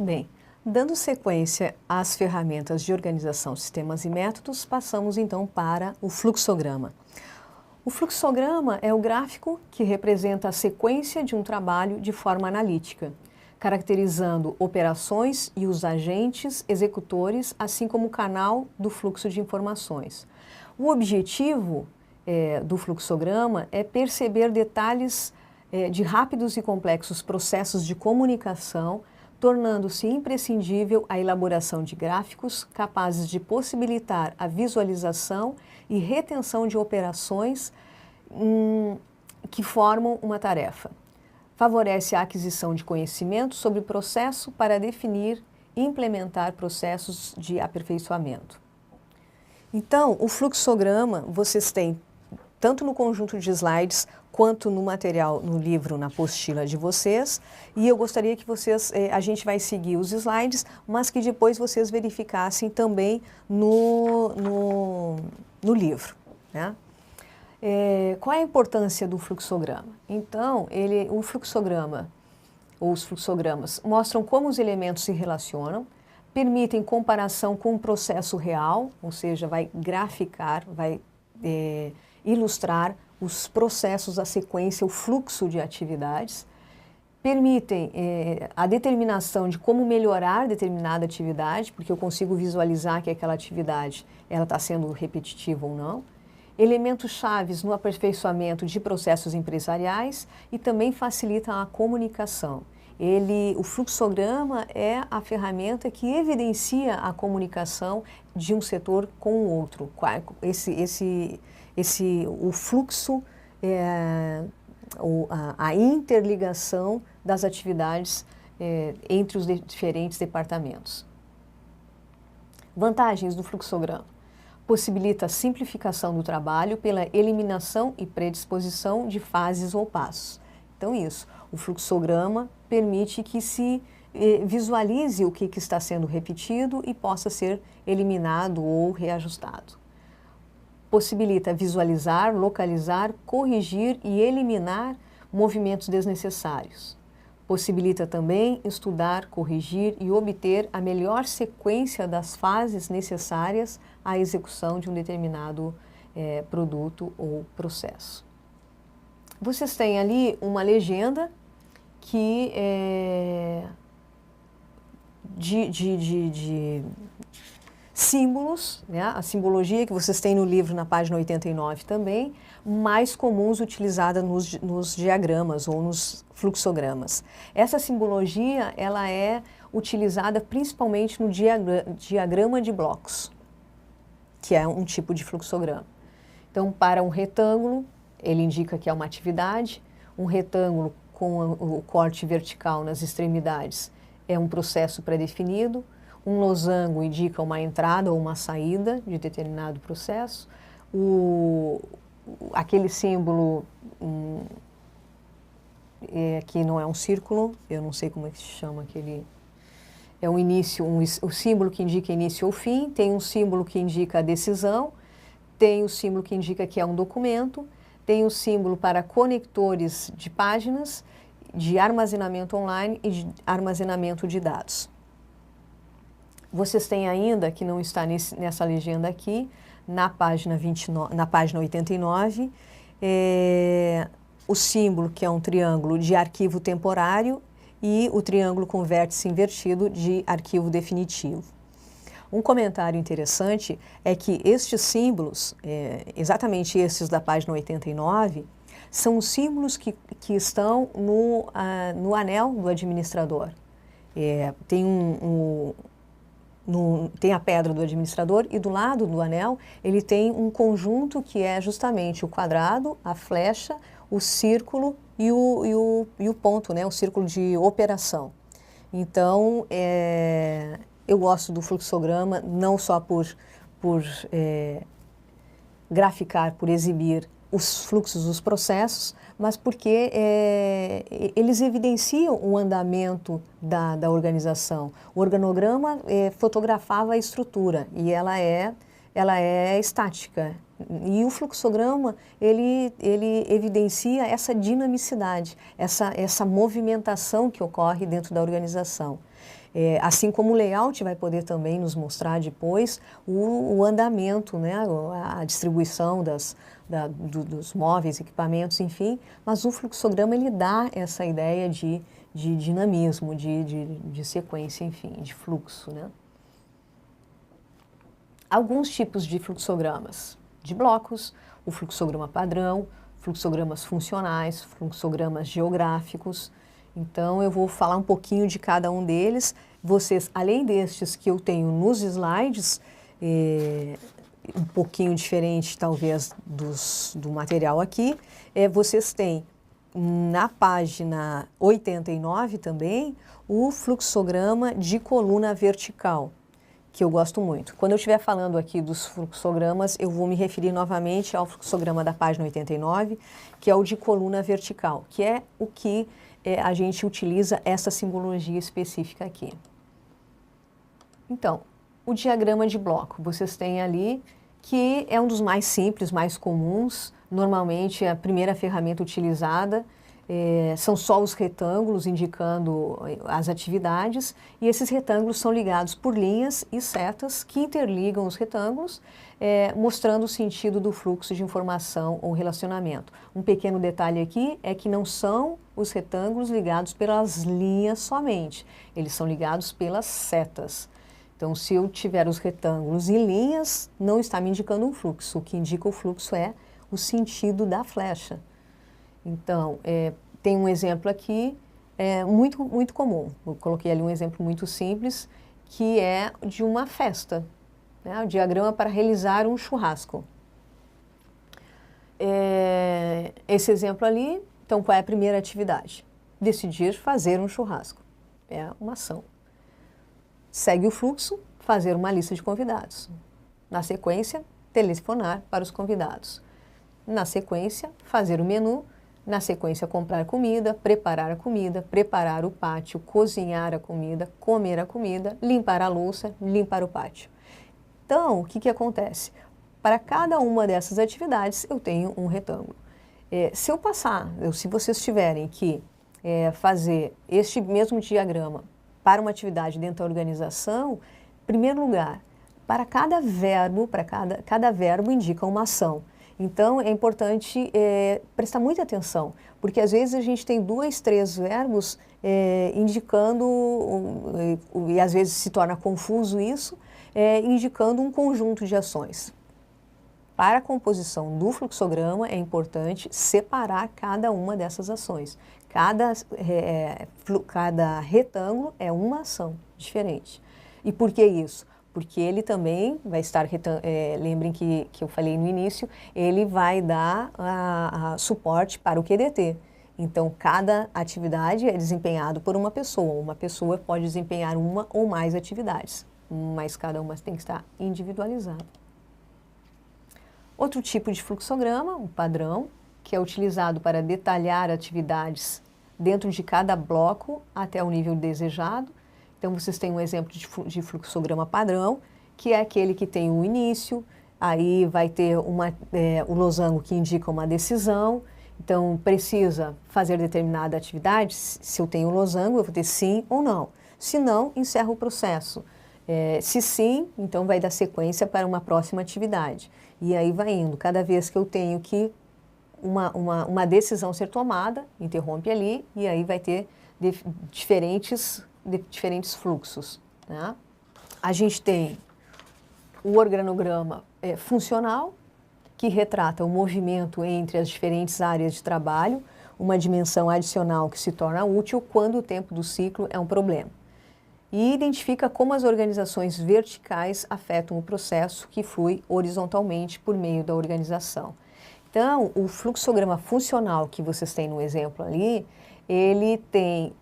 Bem, dando sequência às ferramentas de organização, sistemas e métodos, passamos então para o fluxograma. O fluxograma é o gráfico que representa a sequência de um trabalho de forma analítica, caracterizando operações e os agentes executores, assim como o canal do fluxo de informações. O objetivo do fluxograma é perceber detalhes de rápidos e complexos processos de comunicação, tornando-se imprescindível a elaboração de gráficos capazes de possibilitar a visualização e retenção de operações que formam uma tarefa. Favorece a aquisição de conhecimento sobre o processo para definir e implementar processos de aperfeiçoamento. Então, o fluxograma vocês têm tanto no conjunto de slides quanto no material, no livro, na apostila de vocês. E eu gostaria que vocês, a gente vai seguir os slides, mas que depois vocês verificassem também no livro, né? Qual é a importância do fluxograma? Então, o fluxograma, ou os fluxogramas, mostram como os elementos se relacionam, permitem comparação com o processo real, ou seja, vai graficar, vai ilustrar os processos, a sequência, o fluxo de atividades, permitem a determinação de como melhorar determinada atividade, porque eu consigo visualizar que aquela atividade está sendo repetitiva ou não, elementos chaves no aperfeiçoamento de processos empresariais e também facilitam a comunicação. O fluxograma é a ferramenta que evidencia a comunicação de um setor com o outro. O fluxo, a interligação das atividades entre os diferentes departamentos. Vantagens do fluxograma. Possibilita a simplificação do trabalho pela eliminação e predisposição de fases ou passos. Então, o fluxograma permite que se visualize o que está sendo repetido e possa ser eliminado ou reajustado. Possibilita visualizar, localizar, corrigir e eliminar movimentos desnecessários. Possibilita também estudar, corrigir e obter a melhor sequência das fases necessárias à execução de um determinado produto ou processo. Vocês têm ali uma legenda que de símbolos, né? A simbologia que vocês têm no livro na página 89 também, mais comuns utilizada nos diagramas ou nos fluxogramas. Essa simbologia ela é utilizada principalmente no diagrama de blocos, que é um tipo de fluxograma. Então, para um retângulo, ele indica que é uma atividade, um retângulo com o corte vertical nas extremidades é um processo pré-definido, um losango indica uma entrada ou uma saída de determinado processo, aquele símbolo que não é um círculo, eu não sei como é que se chama aquele, é um início, o símbolo que indica início ou fim, tem um símbolo que indica a decisão, tem o símbolo que indica que é um documento, tem o símbolo para conectores de páginas, de armazenamento online e de armazenamento de dados. Vocês têm ainda, que não está nessa legenda aqui, na página 89, o símbolo que é um triângulo de arquivo temporário e o triângulo com vértice invertido de arquivo definitivo. Um comentário interessante é que estes símbolos, exatamente esses da página 89, são os símbolos que estão no anel do administrador. Tem a pedra do administrador e do lado do anel ele tem um conjunto que é justamente o quadrado, a flecha, o círculo e o ponto, né, o círculo de operação. Então, eu gosto do fluxograma não só por graficar, por exibir os fluxos, os processos, mas porque eles evidenciam o andamento da organização. O organograma fotografava a estrutura e ela é estática. E o fluxograma, ele evidencia essa dinamicidade, essa movimentação que ocorre dentro da organização. Assim como o layout vai poder também nos mostrar depois o andamento, né, a distribuição dos móveis, equipamentos, enfim, mas o fluxograma ele dá essa ideia de dinamismo, de sequência, enfim, de fluxo, né? Alguns tipos de fluxogramas de blocos, o fluxograma padrão, fluxogramas funcionais, fluxogramas geográficos. Então, eu vou falar um pouquinho de cada um deles. Vocês, além destes que eu tenho nos slides, um pouquinho diferente, talvez, do material aqui, vocês têm na página 89 também o fluxograma de coluna vertical, que eu gosto muito. Quando eu estiver falando aqui dos fluxogramas, eu vou me referir novamente ao fluxograma da página 89, que é o de coluna vertical, que é o que a gente utiliza essa simbologia específica aqui. Então, o diagrama de bloco, vocês têm ali, que é um dos mais simples, mais comuns. Normalmente, a primeira ferramenta utilizada são só os retângulos indicando as atividades, e esses retângulos são ligados por linhas e setas que interligam os retângulos, mostrando o sentido do fluxo de informação ou relacionamento. Um pequeno detalhe aqui é que não são os retângulos ligados pelas linhas somente, eles são ligados pelas setas. Então, se eu tiver os retângulos e linhas, não está me indicando um fluxo. O que indica o fluxo é o sentido da flecha. Então, tem um exemplo aqui muito comum. Eu coloquei ali um exemplo muito simples, que é de uma festa, né? O diagrama para realizar um churrasco. Esse exemplo ali, então, qual é a primeira atividade? Decidir fazer um churrasco. É uma ação. Segue o fluxo, fazer uma lista de convidados. Na sequência, telefonar para os convidados. Na sequência, fazer o menu. Na sequência, comprar comida, preparar o pátio, cozinhar a comida, comer a comida, limpar a louça, limpar o pátio. Então, o que acontece? Para cada uma dessas atividades, eu tenho um retângulo. Se vocês tiverem que fazer este mesmo diagrama para uma atividade dentro da organização, em primeiro lugar, para cada verbo indica uma ação. Então, é importante prestar muita atenção, porque às vezes a gente tem 2, 3 verbos indicando, e às vezes se torna confuso isso, indicando um conjunto de ações. Para a composição do fluxograma, é importante separar cada uma dessas ações. Cada retângulo é uma ação diferente. E por que isso? Porque ele também vai estar, lembrem que eu falei no início, ele vai dar suporte para o QDT. Então, cada atividade é desempenhado por uma pessoa pode desempenhar uma ou mais atividades, mas cada uma tem que estar individualizada. Outro tipo de fluxograma, o padrão, que é utilizado para detalhar atividades dentro de cada bloco até o nível desejado. Então, vocês têm um exemplo de fluxograma padrão, que é aquele que tem o início, aí vai ter o losango que indica uma decisão. Então, precisa fazer determinada atividade, se eu tenho o losango, eu vou ter sim ou não. Se não, encerra o processo. Se sim, então vai dar sequência para uma próxima atividade. E aí vai indo. Cada vez que eu tenho que uma decisão ser tomada, interrompe ali, e aí vai ter diferentes fluxos, né? A gente tem o organograma funcional, que retrata o movimento entre as diferentes áreas de trabalho, uma dimensão adicional que se torna útil quando o tempo do ciclo é um problema. E identifica como as organizações verticais afetam o processo que flui horizontalmente por meio da organização. Então, o fluxograma funcional que vocês têm no exemplo ali, ele tem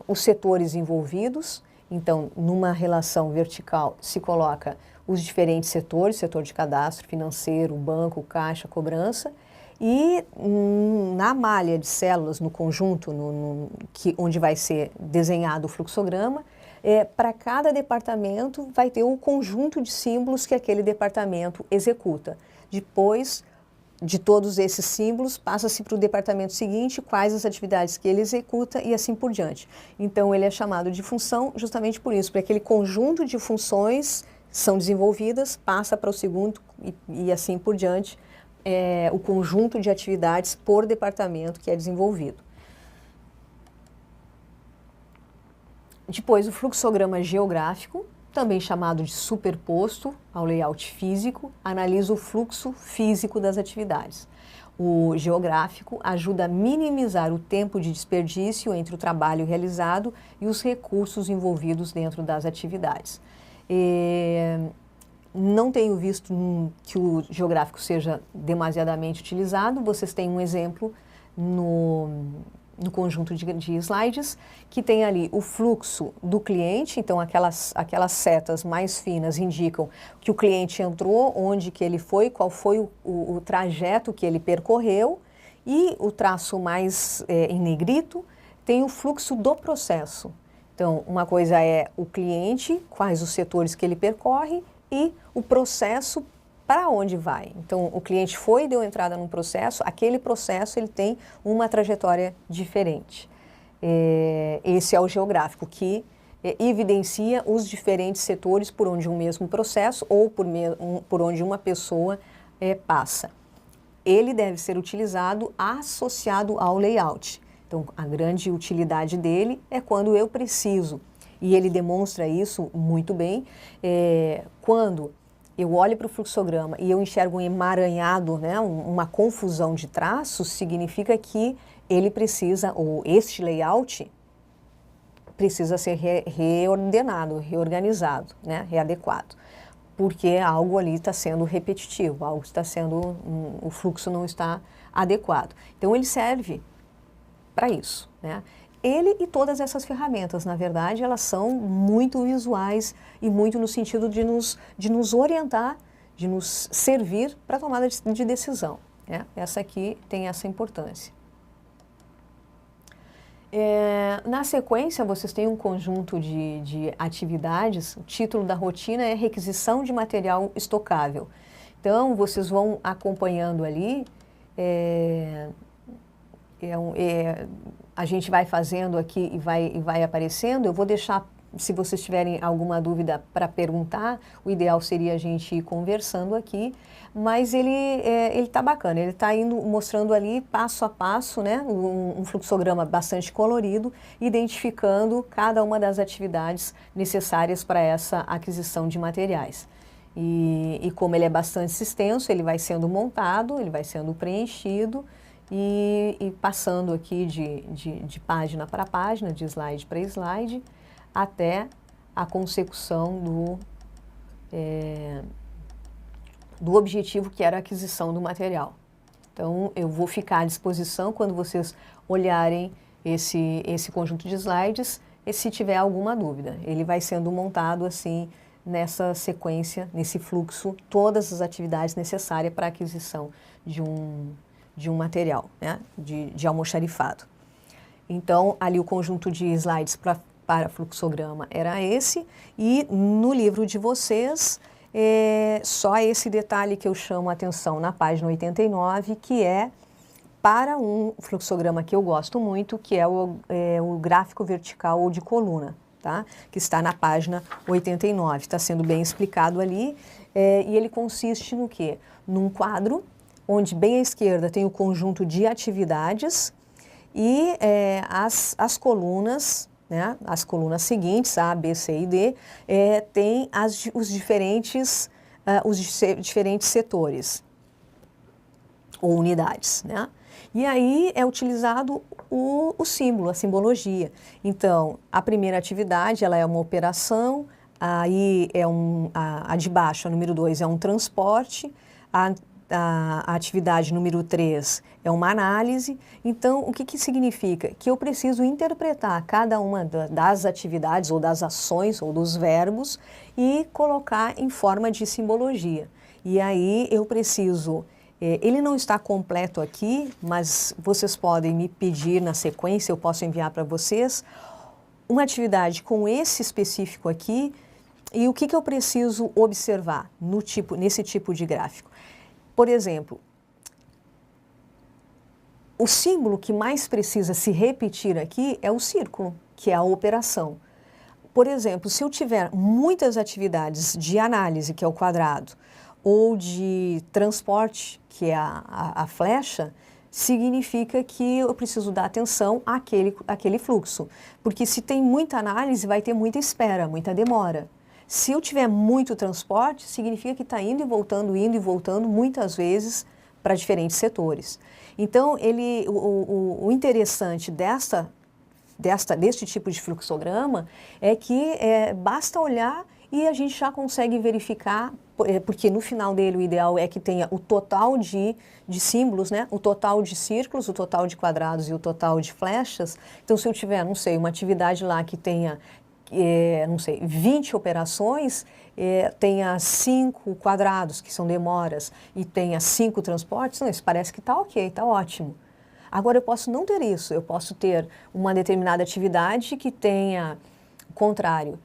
os setores envolvidos. Então, numa relação vertical se coloca os diferentes setores, setor de cadastro, financeiro, banco, caixa, cobrança, e na malha de células, no conjunto onde vai ser desenhado o fluxograma, para cada departamento vai ter um conjunto de símbolos que aquele departamento executa. Depois, de todos esses símbolos, passa-se para o departamento seguinte, quais as atividades que ele executa e assim por diante. Então, ele é chamado de função justamente por isso, porque aquele conjunto de funções são desenvolvidas, passa para o segundo e assim por diante, o conjunto de atividades por departamento que é desenvolvido. Depois, o fluxograma geográfico, também chamado de superposto ao layout físico, analisa o fluxo físico das atividades. O geográfico ajuda a minimizar o tempo de desperdício entre o trabalho realizado e os recursos envolvidos dentro das atividades. Não tenho visto que o geográfico seja demasiadamente utilizado. Vocês têm um exemplo no conjunto de slides, que tem ali o fluxo do cliente, então aquelas setas mais finas indicam que o cliente entrou, onde que ele foi, qual foi o trajeto que ele percorreu, e o traço mais em negrito tem o fluxo do processo. Então, uma coisa é o cliente, quais os setores que ele percorre, e o processo para onde vai. Então, o cliente foi e deu entrada num processo, aquele processo ele tem uma trajetória diferente. Esse é o geográfico, que evidencia os diferentes setores por onde um mesmo processo ou por onde uma pessoa passa. Ele deve ser utilizado associado ao layout. Então, a grande utilidade dele é quando eu preciso, e ele demonstra isso muito bem, quando eu olho para o fluxograma e eu enxergo um emaranhado, né, uma confusão de traços, significa que ele precisa, ou este layout, precisa ser reordenado, reorganizado, né, readequado. Porque algo ali está sendo repetitivo, algo está sendo, o fluxo não está adequado. Então, ele serve para isso, né? Ele e todas essas ferramentas, na verdade, elas são muito visuais e muito no sentido de nos orientar, de nos servir para a tomada de decisão, né? Essa aqui tem essa importância. Na sequência, vocês têm um conjunto de atividades. O título da rotina é Requisição de Material Estocável. Então, vocês vão acompanhando ali, a gente vai fazendo aqui e vai aparecendo. Eu vou deixar, se vocês tiverem alguma dúvida para perguntar, o ideal seria a gente ir conversando aqui, mas ele está bacana, ele está indo mostrando ali passo a passo, né, um fluxograma bastante colorido, identificando cada uma das atividades necessárias para essa aquisição de materiais. E como ele é bastante extenso, ele vai sendo montado, ele vai sendo preenchido, e passando aqui de página para página, de slide para slide, até a consecução do objetivo, que era a aquisição do material. Então, eu vou ficar à disposição quando vocês olharem esse conjunto de slides, e se tiver alguma dúvida. Ele vai sendo montado assim, nessa sequência, nesse fluxo, todas as atividades necessárias para a aquisição de um material, né, de almoxarifado. Então, ali o conjunto de slides para fluxograma era esse, e no livro de vocês, só esse detalhe que eu chamo a atenção na página 89, que é para um fluxograma que eu gosto muito, que é o gráfico vertical ou de coluna, tá? Que está na página 89, está sendo bem explicado ali, e ele consiste no quê? Num quadro onde bem à esquerda tem o conjunto de atividades e as colunas, né, as colunas seguintes, A, B, C e D, tem os diferentes setores ou unidades, né? E aí é utilizado o símbolo, a simbologia. Então, a primeira atividade, ela é uma operação, aí a de baixo, a número 2, é um transporte, a atividade número 3 é uma análise. Então, o que significa? Que eu preciso interpretar cada uma das atividades ou das ações ou dos verbos e colocar em forma de simbologia. E aí eu preciso, ele não está completo aqui, mas vocês podem me pedir na sequência, eu posso enviar para vocês, uma atividade com esse específico aqui e o que eu preciso observar nesse tipo de gráfico. Por exemplo, O símbolo que mais precisa se repetir aqui é o círculo, que é a operação. Por exemplo, se eu tiver muitas atividades de análise, que é o quadrado, ou de transporte, que é a flecha, significa que eu preciso dar atenção àquele fluxo. Porque se tem muita análise, vai ter muita espera, muita demora. Se eu tiver muito transporte, significa que está indo e voltando muitas vezes para diferentes setores. Então, o interessante deste tipo de fluxograma é que basta olhar e a gente já consegue verificar, porque no final dele o ideal é que tenha o total de símbolos, né? O total de círculos, o total de quadrados e o total de flechas. Então, se eu tiver, não sei, uma atividade lá que tenha, não sei, 20 operações, tenha 5 quadrados, que são demoras, e tenha 5 transportes, não, isso parece que está ok, está ótimo. Agora, eu posso não ter isso, eu posso ter uma determinada atividade que tenha, o contrário,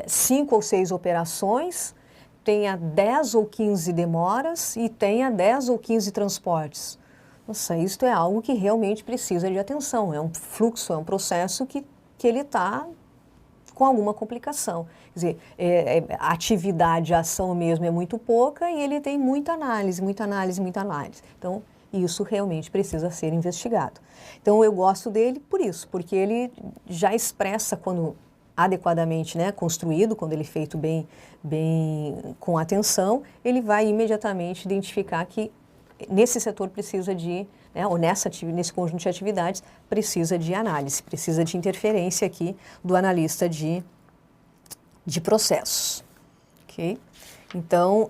5 ou 6 operações, tenha 10 ou 15 demoras e tenha 10 ou 15 transportes. Nossa, isso é algo que realmente precisa de atenção, é um fluxo, é um processo que ele está com alguma complicação. Quer dizer, a atividade, a ação mesmo é muito pouca e ele tem muita análise, muita análise, muita análise. Então, isso realmente precisa ser investigado. Então, eu gosto dele por isso, porque ele já expressa quando adequadamente, né, construído, quando ele é feito bem com atenção, ele vai imediatamente identificar que nesse setor precisa de, né, ou nesse conjunto de atividades, precisa de análise, precisa de interferência aqui do analista de processos. Ok? Então,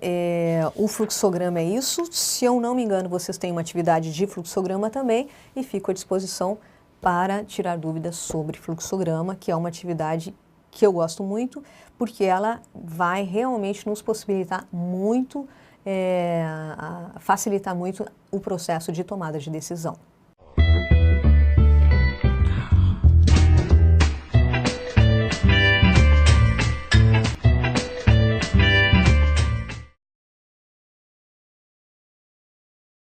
o fluxograma é isso. Se eu não me engano, vocês têm uma atividade de fluxograma também e fico à disposição para tirar dúvidas sobre fluxograma, que é uma atividade que eu gosto muito, porque ela vai realmente nos possibilitar muito, facilitar muito o processo de tomada de decisão.